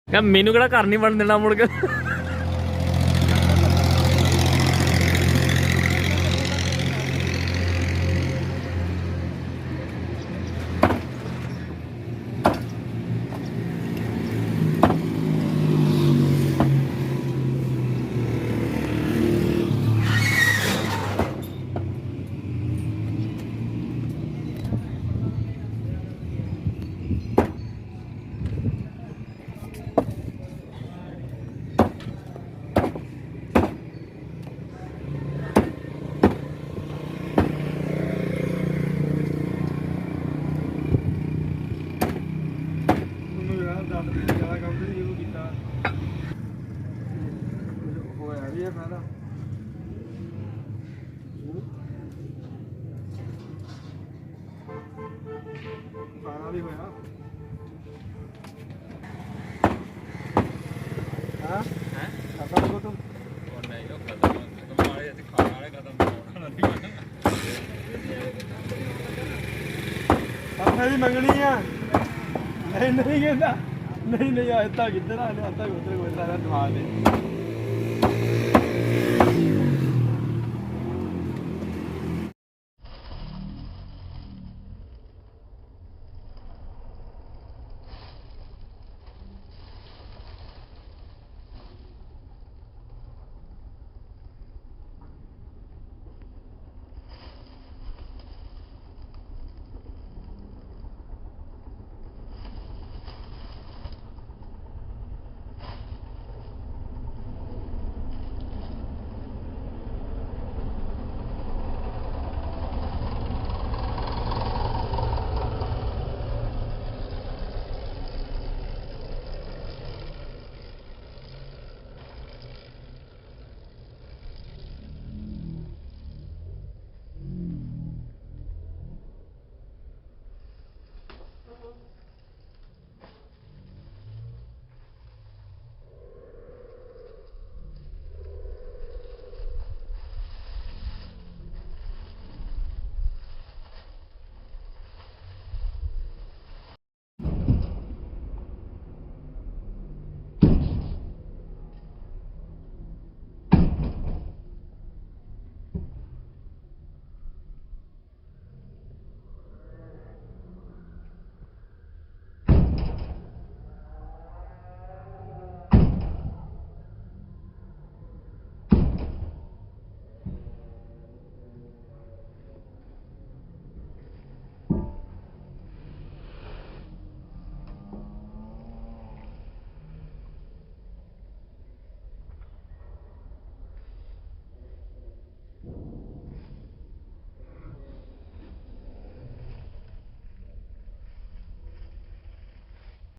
ਕਹ ਮੈਨੂੰ ਕਿਹੜਾ ਘਰ ਨਹੀਂ ਬਣ ਦੇਣਾ ਮੁੜ ਕੇ। ਖਾਣਾ ਵੀ ਹੋਇਆ ਹਾਂ ਖਤਮ ਕੋ ਤੂੰ ਨਹੀਂ ਉਹ ਖਤਮ ਮਾਰੇ ਅਸੀਂ ਖਾਣ ਵਾਲੇ ਖਤਮ ਆਪੇ ਦੀ ਮੰਗਣੀ ਆ ਨਹੀਂ ਕਹਿੰਦਾ ਨਹੀਂ ਆ ਇੱਦਾਂ ਕਿੱਧਰ ਆ ਇੱਦਾਂ ਉਧਰ ਕੋਈ ਸਾਰਾ ਦਵਾ ਦੇ